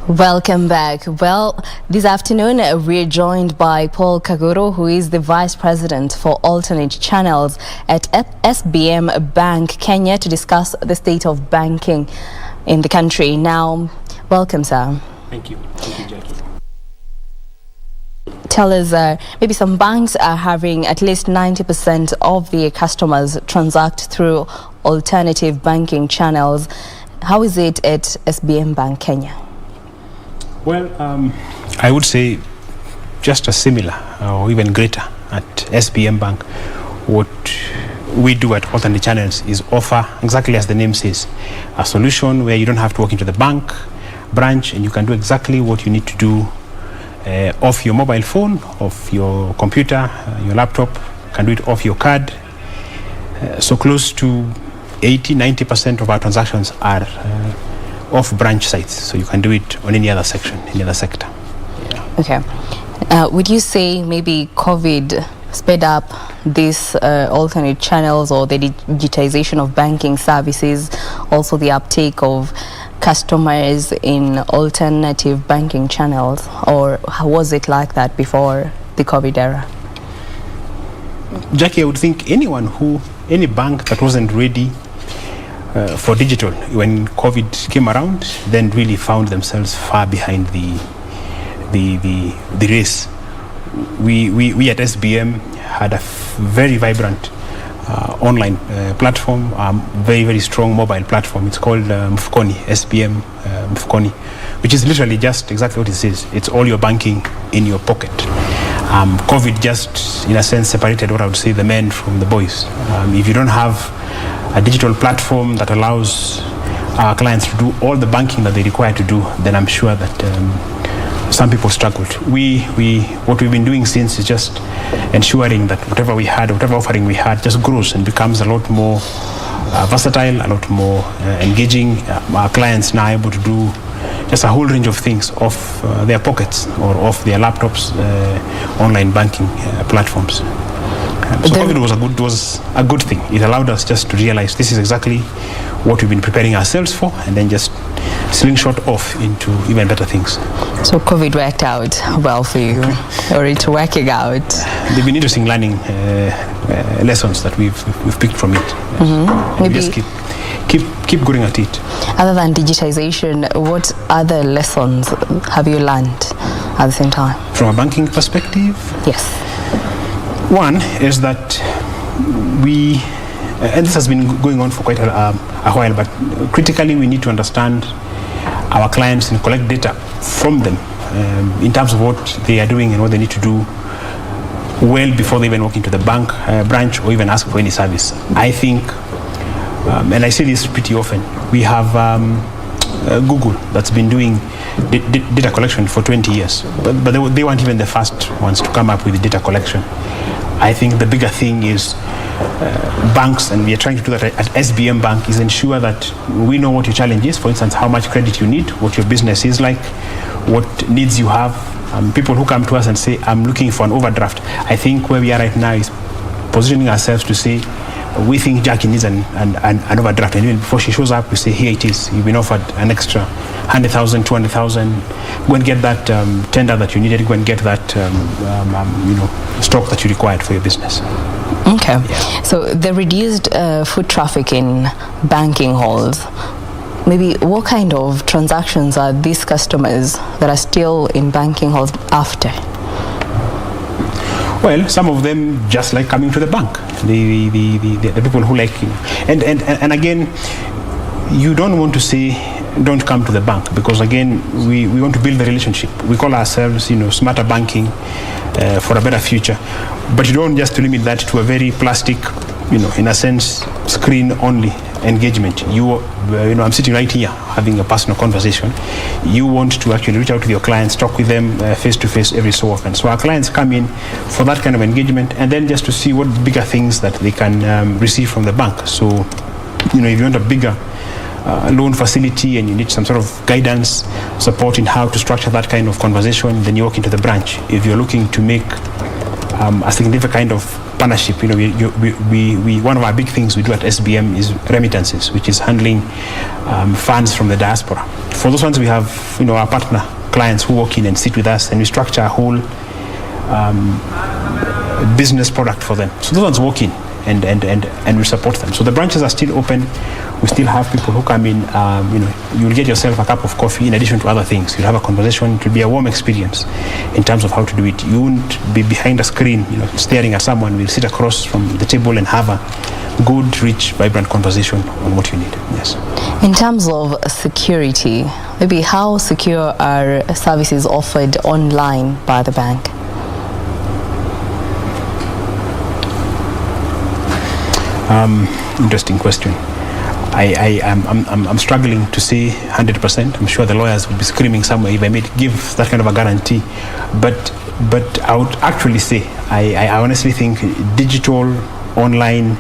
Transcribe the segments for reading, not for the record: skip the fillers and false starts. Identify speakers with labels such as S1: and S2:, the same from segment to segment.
S1: Welcome back. Well, this afternoon we're joined by Paul Kaguru, who is the Vice President for Alternate Channels at SBM Bank, Kenya, to discuss the state of banking in the country. Now, welcome, sir.
S2: Thank you. Thank you, Jackie.
S1: Tell us, maybe some banks are having at least 90% of their customers transact through alternative banking channels. How is it at SBM Bank, Kenya?
S2: Well, I would say just as similar or even greater at SBM Bank. What we do at Alternate Channels is offer, exactly as the name says, a solution where you don't have to walk into the bank branch and you can do exactly what you need to do off your mobile phone, off your computer, your laptop. You can do it off your card. So close to 80-90% of our transactions are off branch sites, so you can do it on any other section, any other sector. Yeah.
S1: Okay. Would you say maybe COVID sped up these alternate channels or the digitization of banking services, also the uptake of customers in alternative banking channels, or how was it like that before the COVID era?
S2: Jackie, I would think any bank that wasn't ready for digital when COVID came around, then really found themselves far behind the race. We at SBM had a very vibrant online platform, very, very strong mobile platform. It's called Mfukoni, SBM Mfukoni, which is literally just exactly what it says. It's all your banking in your pocket. COVID just, in a sense, separated what I would say the men from the boys. If you don't have a digital platform that allows our clients to do all the banking that they require to do, then I'm sure that some people struggled. What we've been doing since is just ensuring that whatever offering we had just grows and becomes a lot more versatile, a lot more engaging. Our clients now able to do just a whole range of things off their pockets or off their laptops, online banking platforms. So COVID was a good thing. It allowed us just to realize this is exactly what we've been preparing ourselves for, and then just slingshot off into even better things.
S1: So COVID worked out well for you, or it's working out?
S2: They've been interesting learning lessons that we've picked from it.
S1: Mm-hmm.
S2: Maybe just keep going at it.
S1: Other than digitization, what other lessons have you learned at the same time?
S2: From a banking perspective?
S1: Yes.
S2: One is that we, and this has been going on for quite a while, but critically we need to understand our clients and collect data from them in terms of what they are doing and what they need to do well before they even walk into the bank branch or even ask for any service. I think, and I say this pretty often, we have Google that's been doing data collection for 20 years, but they weren't even the first ones to come up with the data collection. I think the bigger thing is banks, and we are trying to do that at SBM Bank, is ensure that we know what your challenge is. For instance, how much credit you need, what your business is like, what needs you have. People who come to us and say, I'm looking for an overdraft. I think where we are right now is positioning ourselves to say, we think Jackie needs an overdraft, and even before she shows up, we say, here it is. You've been offered an extra 100,000, 200,000. Go and get that tender that you needed. Go and get that stock that you required for your business.
S1: Okay. Yeah. So the reduced foot traffic in banking halls, maybe what kind of transactions are these customers that are still in banking halls after?
S2: Well, some of them just like coming to the bank. The people who like, and again, you don't want to say don't come to the bank, because again we want to build the relationship. We call ourselves smarter banking for a better future, but you don't just limit that to a very plastic, in a sense, screen only engagement. I'm sitting right here having a personal conversation. You want to actually reach out to your clients, talk with them face to face every so often. So our clients come in for that kind of engagement, and then just to see what bigger things that they can receive from the bank. So if you want a bigger loan facility and you need some sort of guidance, support in how to structure that kind of conversation, then you walk into the branch. If you're looking to make a significant kind of partnership. We one of our big things we do at SBM is remittances, which is handling funds from the diaspora. For those ones, we have our partner clients who walk in and sit with us, and we structure a whole business product for them. So those ones walk in and we support them. So the branches are still open. We still have people who come in. You'll get yourself a cup of coffee in addition to other things. You'll have a conversation. It will be a warm experience in terms of how to do it. You won't be behind a screen, staring at someone. We'll sit across from the table and have a good, rich, vibrant conversation on what you need. Yes.
S1: In terms of security, maybe how secure are services offered online by the bank?
S2: Interesting question. I'm struggling to say 100%. I'm sure the lawyers will be screaming somewhere if I may give that kind of a guarantee. But I would actually say I honestly think digital online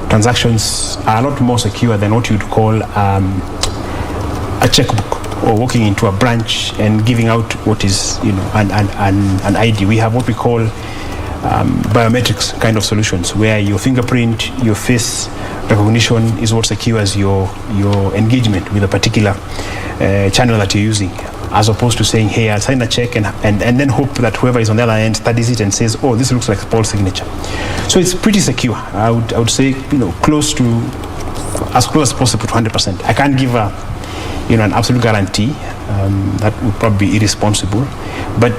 S2: transactions are a lot more secure than what you'd call a checkbook or walking into a branch and giving out what is an ID. We have what we call biometrics kind of solutions, where your fingerprint, your face recognition is what secures your engagement with a particular channel that you're using, as opposed to saying, hey, I'll sign a check and then hope that whoever is on the other end studies it and says, oh, this looks like Paul's signature. So it's pretty secure. I would say close to as close as possible to 100%. I can't give an absolute guarantee. That would probably be irresponsible, but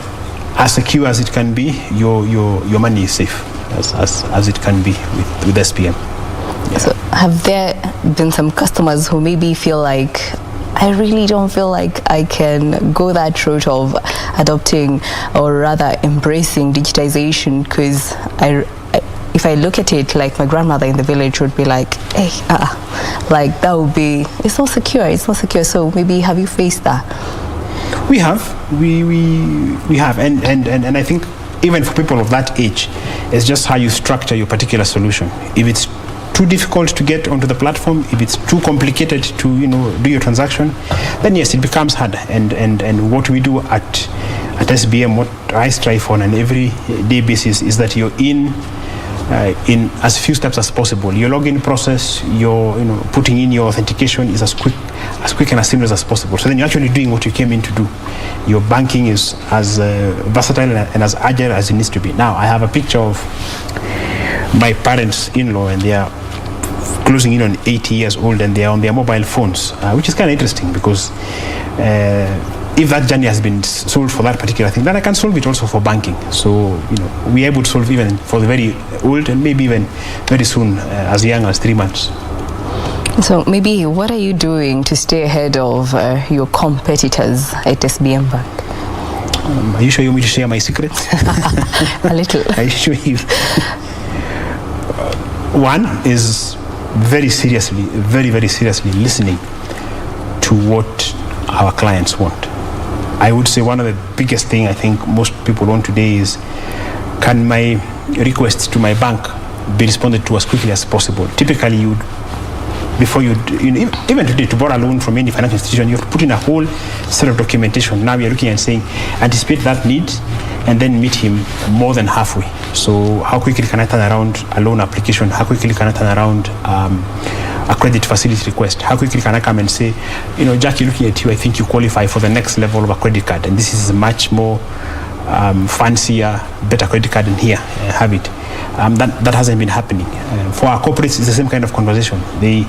S2: as secure as it can be, your money is safe as it can be with SBM. Yeah.
S1: So have there been some customers who maybe feel like, I really don't feel like I can go that route of adopting or rather embracing digitization, because if I look at it, like my grandmother in the village would be like, hey, like that would be, it's not secure. So maybe have you faced that?
S2: We have, we have, and I think even for people of that age, it's just how you structure your particular solution. If it's too difficult to get onto the platform, if it's too complicated to do your transaction, then yes, it becomes hard. And what we do at SBM, what I strive on an everyday basis is that you're in as few steps as possible. Your login process, your putting in your authentication is as quick and as seamless as possible. So then you're actually doing what you came in to do. Your banking is as versatile and as agile as it needs to be. Now, I have a picture of my parents-in-law, and they are closing in on 80 years old, and they are on their mobile phones, which is kind of interesting, because if that journey has been solved for that particular thing, then I can solve it also for banking. So we are able to solve even for the very old, and maybe even very soon as young as 3 months.
S1: So maybe what are you doing to stay ahead of your competitors at SBM Bank?
S2: Are you sure you want me to share my secrets?
S1: A little.
S2: I assure you. One is very seriously listening to what our clients want. I would say one of the biggest thing I think most people want today is, can my requests to my bank be responded to as quickly as possible? Typically, before you even today, to borrow a loan from any financial institution, you have to put in a whole set of documentation. Now we are looking and saying, anticipate that need and then meet him more than halfway. So how quickly can I turn around a loan application? How quickly can I turn around a credit facility request? How quickly can I come and say, Jackie, looking at you, I think you qualify for the next level of a credit card, and this is a much more fancier, better credit card in here, have it. That hasn't been happening. For our corporates, it's the same kind of conversation. They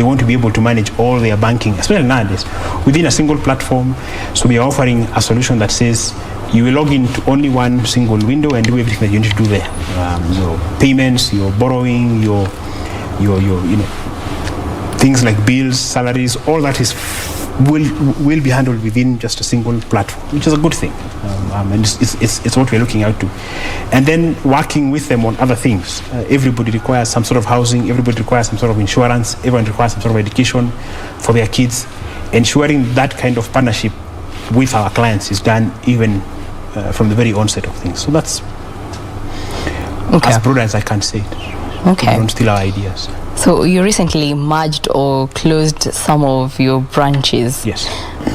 S2: want to be able to manage all their banking, especially nowadays, within a single platform. So we are offering a solution that says you will log into only one single window and do everything that you need to do there. Your payments, your borrowing, your things like bills, salaries, all that will be handled within just a single platform, which is a good thing, and it's what we're looking out to. And then working with them on other things. Everybody requires some sort of housing, everybody requires some sort of insurance, everyone requires some sort of education for their kids. Ensuring that kind of partnership with our clients is done even from the very onset of things. So that's as broad as I can say it.
S1: Okay.
S2: We don't steal our ideas.
S1: So you recently merged or closed some of your branches.
S2: Yes.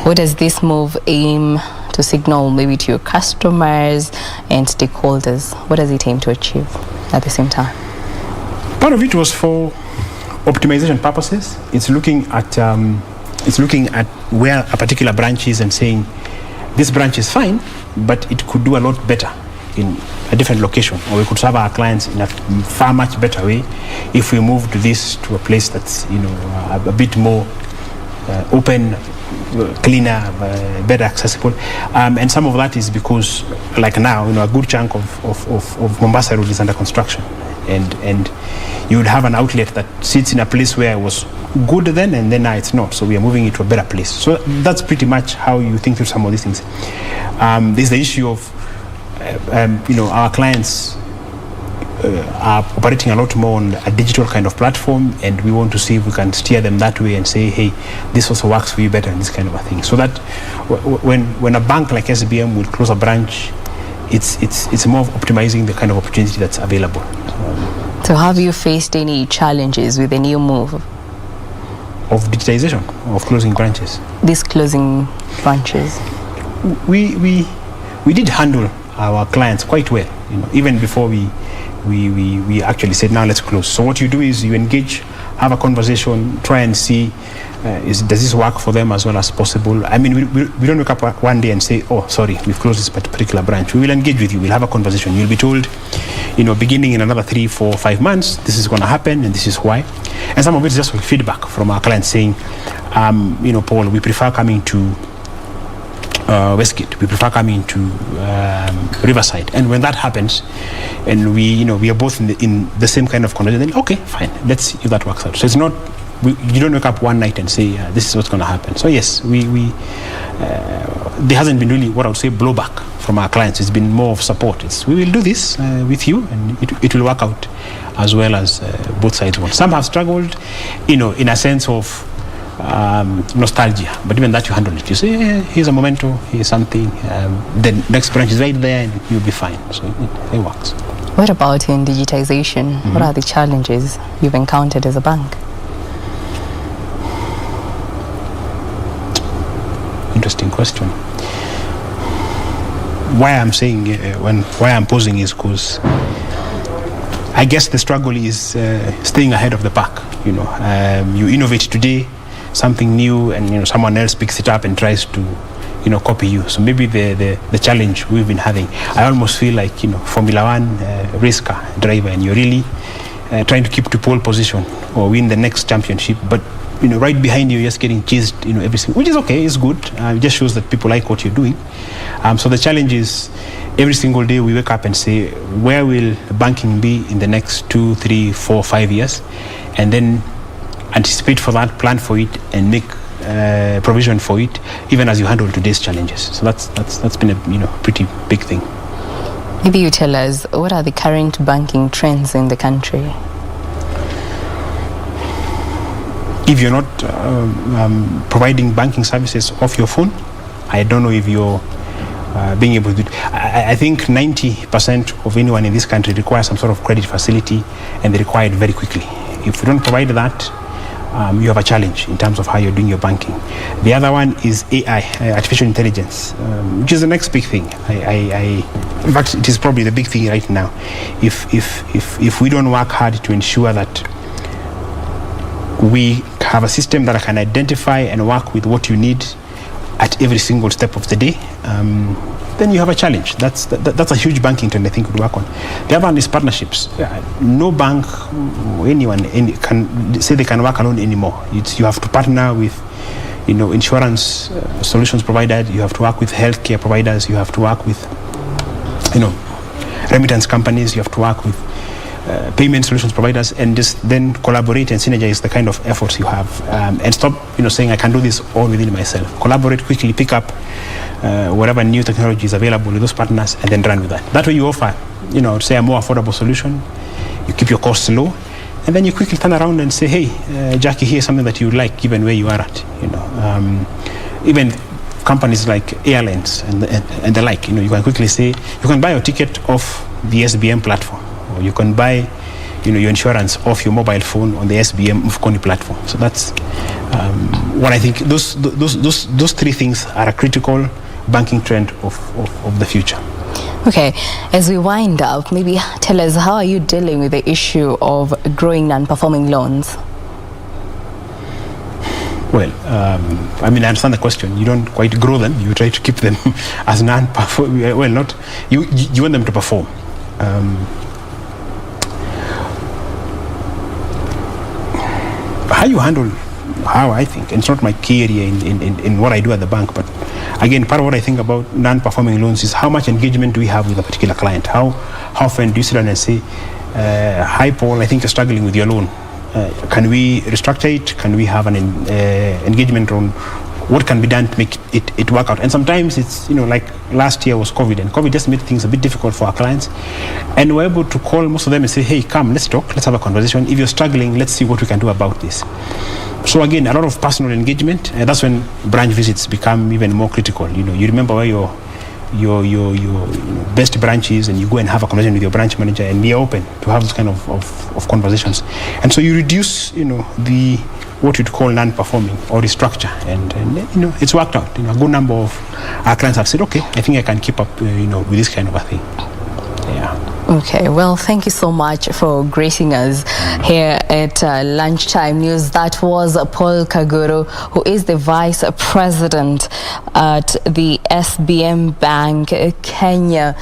S1: What does this move aim to to signal maybe to your customers and stakeholders? What does it aim to achieve at the same time?
S2: Part of it was for optimization purposes. It's looking at where a particular branch is and saying, this branch is fine, but it could do a lot better in a different location, or we could serve our clients in a far much better way if we moved this to a place that's a bit more open, cleaner, better accessible, and some of that is because, like now, a good chunk of Mombasa Road is under construction, and you would have an outlet that sits in a place where it was good then, and then now it's not. So we are moving it to a better place. So that's pretty much how you think through some of these things. There's the issue of our clients are operating a lot more on a digital kind of platform, and we want to see if we can steer them that way and say, hey, this also works for you better, and this kind of a thing. So that when a bank like SBM will close a branch, it's more of optimizing the kind of opportunity that's available.
S1: So have you faced any challenges with the new move?
S2: Of digitization, of closing branches?
S1: These closing branches?
S2: We did handle our clients quite well, even before we actually said, now let's close. So what you do is you engage, have a conversation, try and see, does this work for them as well as possible? I mean, we don't wake up one day and say, oh, sorry, we've closed this particular branch. We will engage with you. We'll have a conversation. You'll be told, beginning in another 3, 4, 5 months, this is going to happen and this is why. And some of it is just feedback from our clients saying, Paul, we prefer coming to Westgate. We prefer coming to Riverside. And when that happens, and we are both in the same kind of condition, then okay, fine, let's see if that works out. So it's not, you don't wake up one night and say, this is what's going to happen. So yes, there hasn't been really what I would say blowback from our clients. It's been more of support. We will do this with you, and it will work out as well as both sides want. Some have struggled, in a sense of nostalgia, but even that you handle it. You say, here's a memento, here's something, the next branch is right there, and you'll be fine. So it works.
S1: What about in digitization? Mm-hmm. What are the challenges you've encountered as a bank?
S2: Interesting question. Why I'm saying, why I'm posing is because I guess the struggle is staying ahead of the pack. You innovate today, something new, and someone else picks it up and tries to copy you. So maybe the challenge we've been having, I almost feel like Formula 1 race car driver, and you're really trying to keep to pole position or win the next championship, but right behind you, just getting chased, everything, which is okay, it's good. It just shows that people like what you're doing. So the challenge is every single day we wake up and say, where will banking be in the next 2, 3, 4, 5 years? And then anticipate for that, plan for it, and make provision for it, even as you handle today's challenges. So that's been a pretty big thing.
S1: Maybe you tell us, what are the current banking trends in the country?
S2: If you're not providing banking services off your phone, I don't know if you're being able to do it. I think 90% of anyone in this country requires some sort of credit facility, and they require it very quickly. If you don't provide that, you have a challenge in terms of how you're doing your banking. The other one is AI, artificial intelligence, which is the next big thing. In fact, it is probably the big thing right now. If we don't work hard to ensure that we have a system that can identify and work with what you need at every single step of the day, then you have a challenge. That's a huge banking trend I think would work on. The other one is partnerships. No bank, anyone can say they can work alone anymore. You have to partner with insurance solutions providers. You have to work with healthcare providers. You have to work with remittance companies. You have to work with payment solutions providers, and just then collaborate and synergize the kind of efforts you have, and stop saying I can do this all within myself. Collaborate quickly, pick up whatever new technology is available with those partners, and then run with that. That way you offer say a more affordable solution, you keep your costs low, and then you quickly turn around and say, hey, Jackie, here's something that you like given where you are at. Even companies like airlines and the like, you can quickly say, you can buy your ticket off the SBM platform, or you can buy your insurance off your mobile phone on the SBM Mfukoni platform. So that's what I think. Those three things are critical, banking trend of the future.
S1: Okay, as we wind up, maybe tell us, how are you dealing with the issue of growing non-performing loans?
S2: Well, I mean, I understand the question. You don't quite grow them. You try to keep them as non-performing. Well, not you want them to perform. How I think, and it's not my key area in what I do at the bank, but again, part of what I think about non-performing loans is how much engagement do we have with a particular client? How often do you sit down and say, hi Paul, I think you're struggling with your loan. Can we restructure it? Can we have an engagement on what can be done to make it work out? And sometimes it's, like last year was COVID, and COVID just made things a bit difficult for our clients. And we're able to call most of them and say, hey, come, let's talk, let's have a conversation. If you're struggling, let's see what we can do about this. So again, a lot of personal engagement, and that's when branch visits become even more critical. You remember where your best branch is, and you go and have a conversation with your branch manager, and they're open to have this kind of conversations. And so you reduce, the what you'd call non-performing or restructure, and it's worked out. A good number of our clients have said, okay, I think I can keep up, with this kind of a thing. Yeah.
S1: Okay, well, thank you so much for gracing us here at Lunchtime News. That was Paul Kaguru, who is the Vice President at the SBM Bank, Kenya.